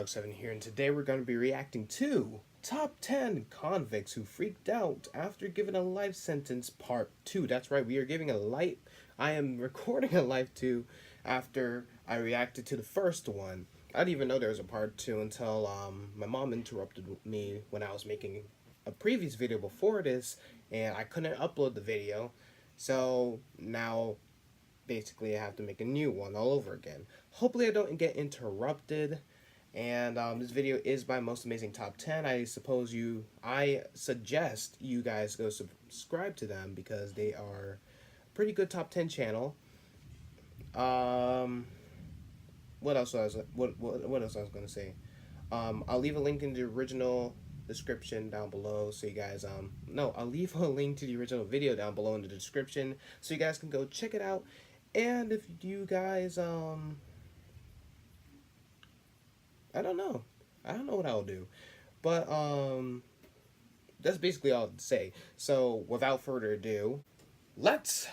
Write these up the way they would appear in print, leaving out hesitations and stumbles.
Drug7 here, and today we're going to be reacting to Top 10 Convicts Who Freaked Out After Given a Life Sentence Part 2. That's right, we are giving a life... I am recording a Life 2 after I reacted to the first one. I didn't even know there was a Part 2 until my mom interrupted me when I was making a previous video before this, and I couldn't upload the video, so now... basically, I have to make a new one all over again. Hopefully, I don't get interrupted. And this video is my most amazing top 10. I suggest you guys go subscribe to them because they are a pretty good top 10 channel. What else was I going to say? I'll leave a link in the original description down below, so you guys I'll leave a link to the original video down below in the description so you guys can go check it out. And if you guys, I don't know what I'll do, but, that's basically all to say. So, without further ado, let's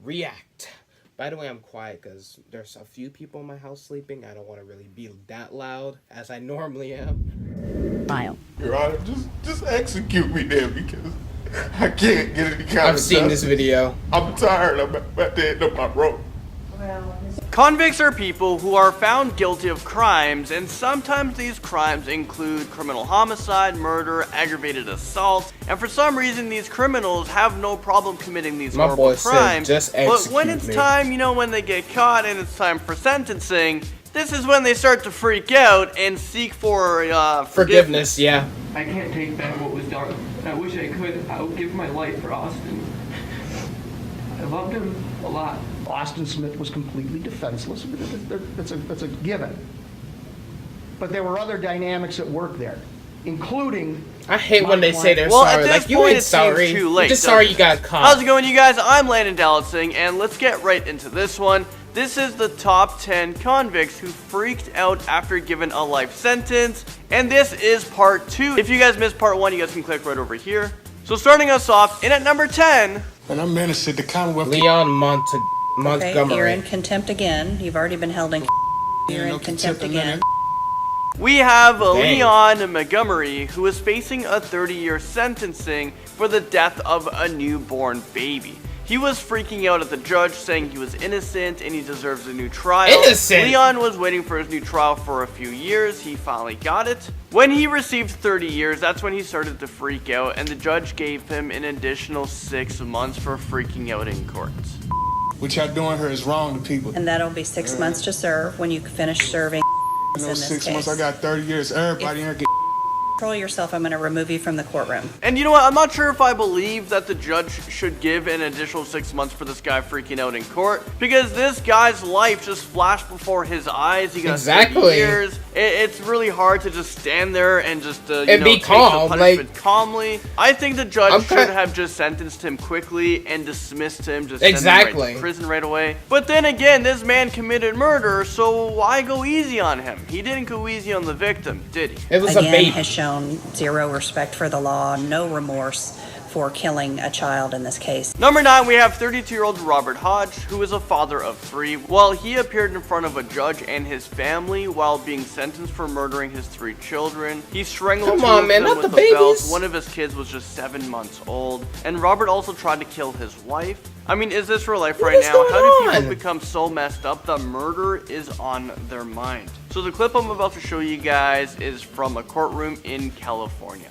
react. By the way, I'm quiet because there's a few people in my house sleeping. I don't want to really be that loud as I normally am. File. Your Honor, just execute me there because I can't get any kind I've of seen this video. I'm tired. I'm about to end up my rope. Convicts are people who are found guilty of crimes, and sometimes these crimes include criminal homicide, murder, aggravated assault, and for some reason these criminals have no problem committing these horrible crimes. But when it's time, when they get caught and it's time for sentencing, this is when they start to freak out and seek for forgiveness. Yeah. I can't take back what was done. I wish I could. I would give my life for Austin. I loved him a lot. Austin Smith was completely defenseless. That's a given. But there were other dynamics at work there, including... I hate when they say they're sorry. At this like, point, you ain't sorry. Too late, just sorry you got caught. How's it going, you guys? I'm Landon Dallasing, and let's get right into this one. This is the top 10 convicts who freaked out after given a life sentence, and this is part 2. If you guys missed part 1, you guys can click right over here. So starting us off, in at number 10... And I'm menacing the Commonwealth. Leon Montgomery. Okay, you're in contempt again. You've already been held in You're in contempt again. We have Leon Montgomery, who is facing a 30-year sentencing for the death of a newborn baby. He was freaking out at the judge, saying he was innocent and he deserves a new trial. Innocent? Leon was waiting for his new trial for a few years. He finally got it. When he received 30 years, that's when he started to freak out, and the judge gave him an additional 6 months for freaking out in court. What y'all doing here is wrong to people. And that'll be 6 months to serve when you finish serving. You know, 6 months, I got 30 years. Everybody here get... Control yourself, I'm going to remove you from the courtroom. And you know what, I'm not sure if I believe that the judge should give an additional 6 months for this guy freaking out in court, because this guy's life just flashed before his eyes. He got 30 years. It's really hard to just stand there and just be calm, take the punishment calmly. I think the judge should have just sentenced him quickly and dismissed him, just send him right to prison right away. But then again, this man committed murder, so why go easy on him? He didn't go easy on the victim, did he? It was a baby. Has shown zero respect for the law, no remorse for killing a child in this case. Number 9, we have 32-year-old Robert Hodge, who is a father of 3. Well, he appeared in front of a judge and his family while being sentenced for murdering his 3 children. He strangled 2 of them with a belt. One of his kids was just 7 months old. And Robert also tried to kill his wife. I mean, is this real life right now? How do people become so messed up that murder is on their mind? So the clip I'm about to show you guys is from a courtroom in California.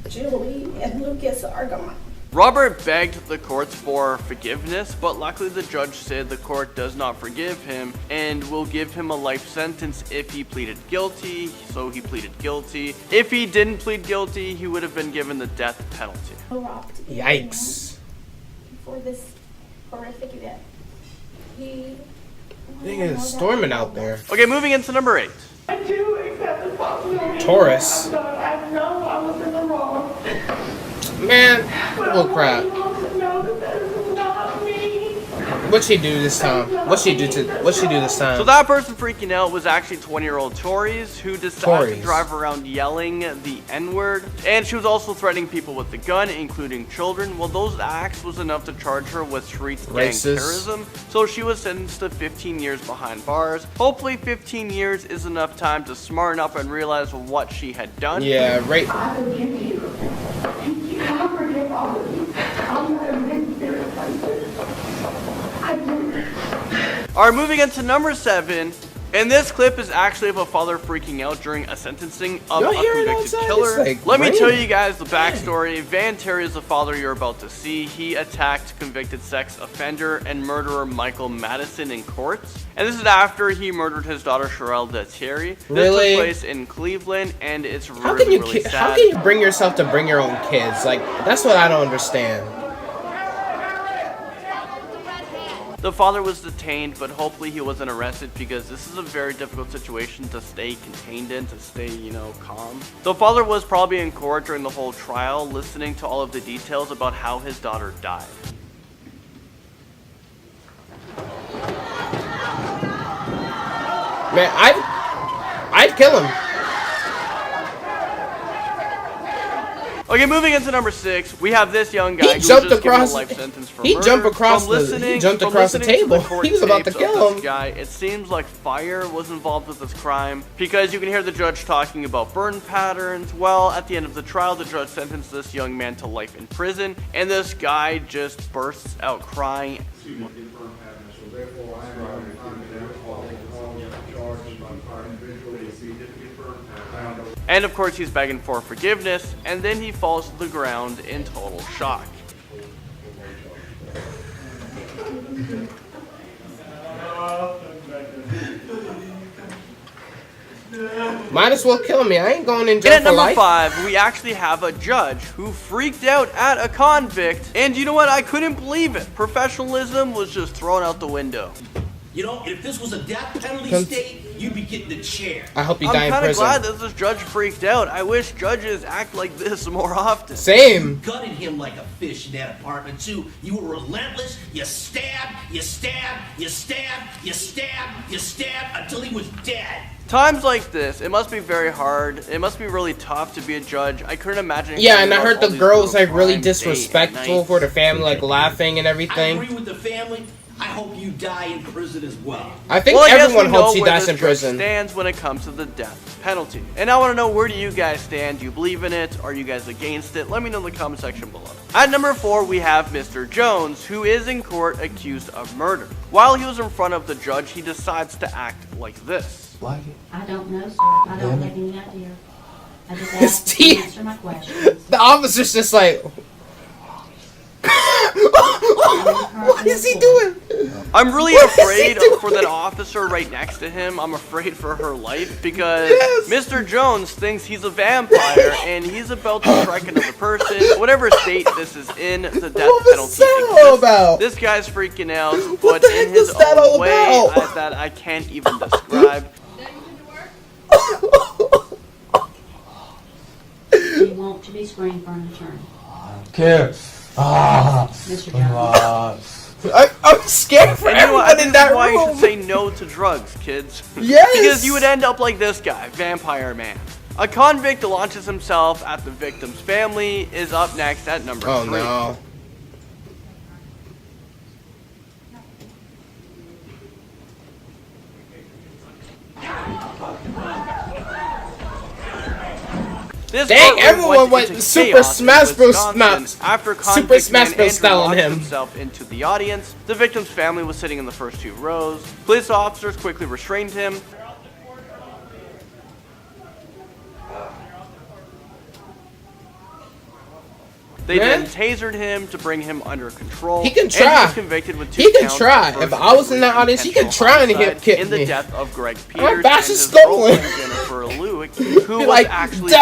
Julie and Lucas are gone. Robert begged the courts for forgiveness, but luckily the judge said the court does not forgive him and will give him a life sentence if he pleaded guilty, so he pleaded guilty. If he didn't plead guilty, he would have been given the death penalty. Yikes. For this horrific event. Dang, it's storming out there. Okay, moving into number 8. I do accept the responsibility. Taurus. I know I was in the wrong. Man, oh crap. I want to know that this is not me. What'd she do this time? What'd she do this time? So that person freaking out was actually 20-year-old Tori's, who decided to drive around yelling the N-word. And she was also threatening people with the gun, including children. Well, those acts was enough to charge her with street gang terrorism. So she was sentenced to 15 years behind bars. Hopefully 15 years is enough time to smarten up and realize what she had done. Yeah, right. I forgive you. I forgive all of you. I'm not a mean-spirited person. I do. Alright, moving on to number 7. And this clip is actually of a father freaking out during a sentencing of a convicted killer. Let me tell you guys the backstory. Van Terry is the father you're about to see. He attacked convicted sex offender and murderer Michael Madison in court. And this is after he murdered his daughter Cheryl Terry. This took place in Cleveland, and it's really sad. How can you bring yourself to bring your own kids? Like, that's what I don't understand. The father was detained, but hopefully he wasn't arrested because this is a very difficult situation to stay contained in, to stay, calm. The father was probably in court during the whole trial, listening to all of the details about how his daughter died. Man, I'd kill him. Okay, moving into number 6, we have this young guy He jumped across. A life sentence for He murder. jumped across the table. He was about to kill him. Guy, it seems like fire was involved with this crime because you can hear the judge talking about burn patterns. Well, at the end of the trial, the judge sentenced this young man to life in prison, and this guy just bursts out crying. And of course he's begging for forgiveness, and then he falls to the ground in total shock. Might as well kill me. I ain't going in jail And at for number life. 5, we actually have a judge who freaked out at a convict, and you know what? I couldn't believe it. Professionalism was just thrown out the window. You know, if this was a death penalty state, you'd be getting the chair. I hope you die in prison. I'm kind of glad that this judge freaked out. I wish judges act like this more often. Same. You gutted him like a fish in that apartment, too. You were relentless. You stabbed, you stabbed, you stabbed, you stabbed, you stabbed until he was dead. Times like this, it must be very hard. It must be really tough to be a judge. I couldn't imagine. Yeah, and I heard the girl was like really disrespectful for the family, like laughing and everything. I agree with the family. I hope you die in prison as well. I think everyone hopes he dies in prison. Stands when it comes to the death penalty. And I want to know, where do you guys stand? Do you believe in it? Are you guys against it? Let me know in the comment section below. At number 4, we have Mr. Jones, who is in court accused of murder. While he was in front of the judge, he decides to act like this. Like it? I don't know, sir. I don't have any idea. I just asked you to answer my questions. The officer's just like, what is he doing? I'm really afraid for that officer right next to him. I'm afraid for her life because Mr. Jones thinks he's a vampire and he's about to strike another person. Whatever state this is in, the death penalty exists. This guy's freaking out, but in his own way that I can't even describe. You want to be screened for an attorney. Care. Mr. Jones. I'm scared for everyone in that room. Why you should say no to drugs, kids. Yes. Because you would end up like this guy, Vampire Man. A convict launches himself at the victim's family is up next at number 3. Oh no. Dang, everyone went Super Smash Bros. Super Smash Bros. Style on him. Himself into the audience. The victim's family was sitting in the first 2 rows. Police officers quickly restrained him. They then tasered him to bring him under control. He can try. And he was convicted with 2 he can counts try. of If I was in that audience, he can try and hit me. In the death of Greg Peters and bash his is stolen. girlfriend Jennifer Lewick, who was like, actually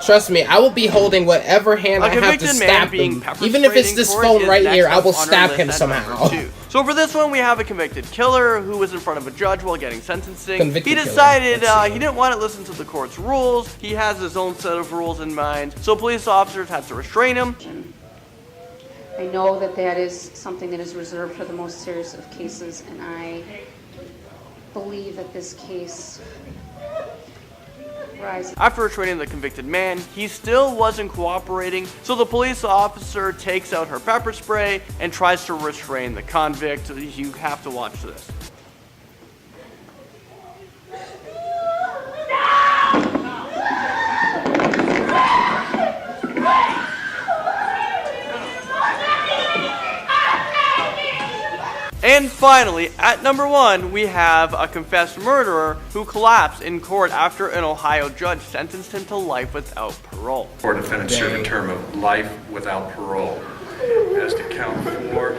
Trust me, I will be holding whatever hand I have to stab him. Even if it's this phone right here, I will stab him somehow. So for this one, we have a convicted killer who was in front of a judge while getting sentencing. Convicted He killer. decided Let's see. he didn't want to listen to the court's rules. He has his own set of rules in mind. So police officers had to restrain him. I know that that is something that is reserved for the most serious of cases, and I believe that this case rises. After restraining the convicted man, he still wasn't cooperating, so the police officer takes out her pepper spray and tries to restrain the convict. You have to watch this. And finally, at number 1, we have a confessed murderer who collapsed in court after an Ohio judge sentenced him to life without parole. Or defendant serve a term of life without parole. As to count 4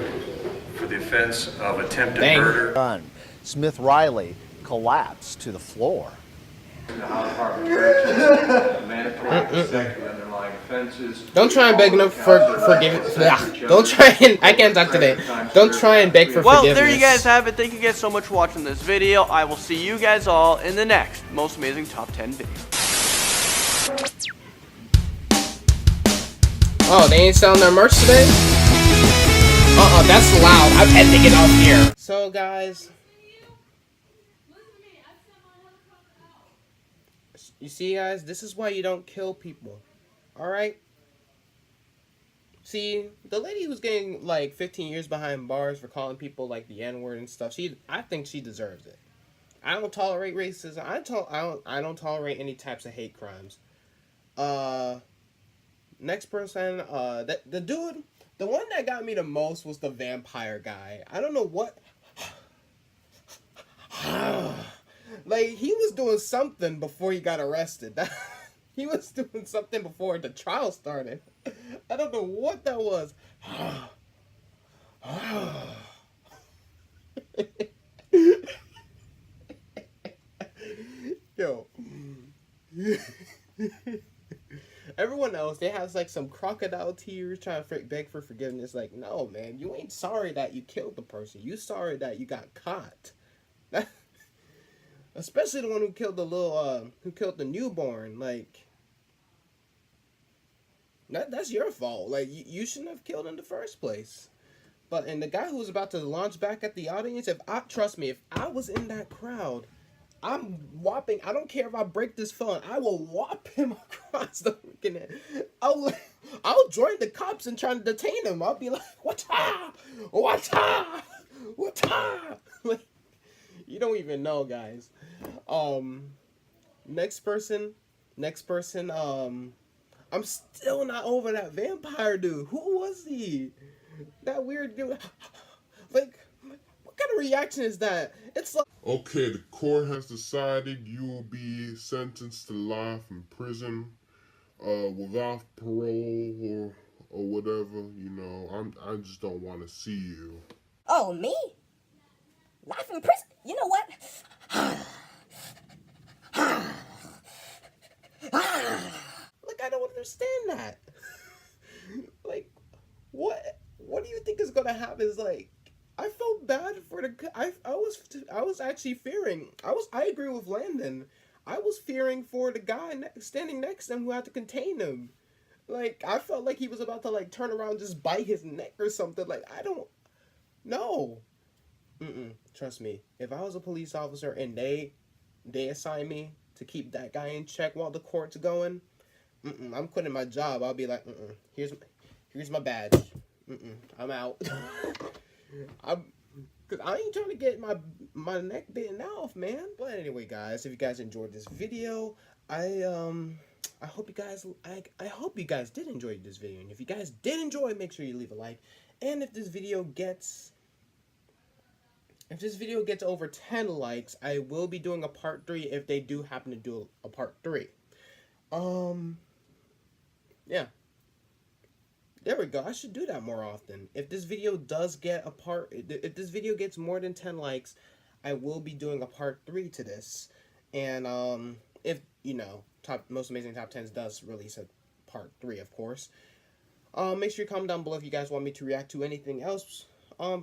for the offense of attempted murder. Smith Reilly collapsed to the floor. The Ohio Department of Corrections, mandatory consecutive underlying offenses. Don't try and beg enough for forgiveness. Don't try and, I can't talk today. Don't try and beg for forgiveness. Well, there you guys have it. Thank you guys so much for watching this video. I will see you guys all in the next Most Amazing Top 10 video. Oh, they ain't selling their merch today? That's loud. I've had to get off here. So, guys, you see, guys, this is why you don't kill people. Alright? See, the lady who's getting, like, 15 years behind bars for calling people, like, the N-word and stuff, I think she deserves it. I don't tolerate racism. I don't tolerate any types of hate crimes. Next person, the dude, the one that got me the most was the vampire guy. I don't know what. Like, he was doing something before he got arrested. He was doing something before the trial started. I don't know what that was. Yo. Everyone else, they have like some crocodile tears trying to beg for forgiveness. Like, no, man, you ain't sorry that you killed the person. You sorry that you got caught. Especially the one who killed who killed the newborn. Like, that's your fault. Like, you shouldn't have killed in the first place. And the guy who was about to launch back at the audience, trust me, if I was in that crowd, I'm whopping. I don't care if I break this phone. I will whop him across the freaking head. I'll join the cops and try to detain him. I'll be like, "Wata, wata, wata." Like, you don't even know, guys. Next person. I'm still not over that vampire dude. Who was he? That weird dude. Like, what kind of reaction is that? It's like, Okay, the court has decided you will be sentenced to life in prison, without parole or whatever. You know, I just don't want to see you. Oh, me? Life in prison? You know what? like, I don't understand that. Like, what do you think is gonna happen? Is like, I felt bad for the. I was actually fearing. I agree with Landon. I was fearing for the guy standing next to him who had to contain him. Like, I felt like he was about to like turn around and just bite his neck or something. Like, I don't know. Trust me. If I was a police officer and they assign me to keep that guy in check while the court's going, I'm quitting my job. I'll be like, here's my badge. I'm out. Cause I ain't trying to get my neck bitten off, man. But anyway, guys, if you guys enjoyed this video, I hope you guys I hope you guys did enjoy this video. And if you guys did enjoy, make sure you leave a like. And if this video gets over 10 likes, I will be doing a part 3 if they do happen to do a part 3. Yeah. There we go. I should do that more often. If this video does get if this video gets more than 10 likes, I will be doing a part 3 to this. And if, you know, Most Amazing Top 10s does release a part 3, of course. Make sure you comment down below if you guys want me to react to anything else.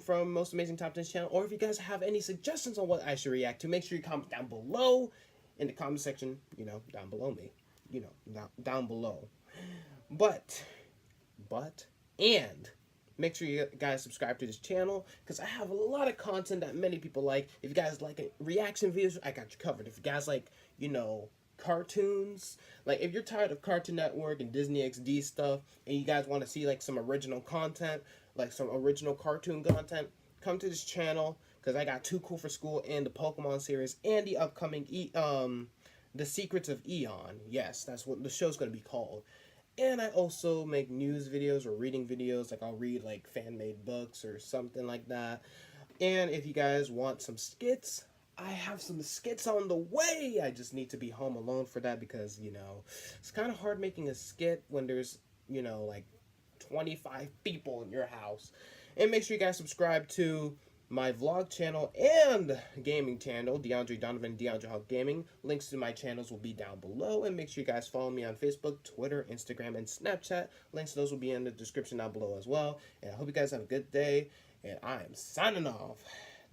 from Most Amazing Top 10 channel, or if you guys have any suggestions on what I should react to, make sure you comment down below in the comment section, you know, down below me, you know, down below. And make sure you guys subscribe to this channel, because I have a lot of content that many people like. If you guys like reaction videos, I got you covered. If you guys like, you know, cartoons, like if you're tired of Cartoon Network and Disney XD stuff, and you guys want to see like some original content, like some original cartoon content, come to this channel, because I got Too Cool for School and the Pokemon series and the upcoming The Secrets of Eon. Yes, that's what the show's going to be called. And I also make news videos or reading videos, like I'll read like fan-made books or something like that. And if you guys want some skits, I have some skits on the way. I just need to be home alone for that, because, you know, it's kind of hard making a skit when there's, you know, like 25 people in your house. And make sure you guys subscribe to my vlog channel and gaming channel, Deondre Donovan, Deondre Hawk Gaming. Links to my channels will be down below, and make sure you guys follow me on Facebook, Twitter, Instagram, and Snapchat. Links to those will be in the description down below as well. And I hope you guys have a good day, and I am signing off.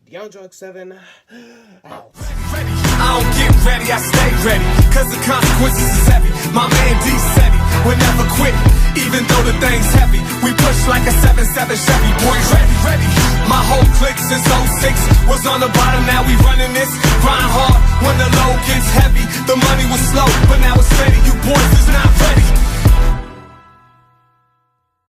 Deondre Hawk 7 out. I don't get ready, I stay ready, cause the consequences is heavy. My man D said he would never quit, even though the thing's heavy. We push like a 7-7 Chevy, boys ready, ready. My whole clique since 06 was on the bottom, now we running this. Grind hard when the load gets heavy. The money was slow, but now it's steady. You boys is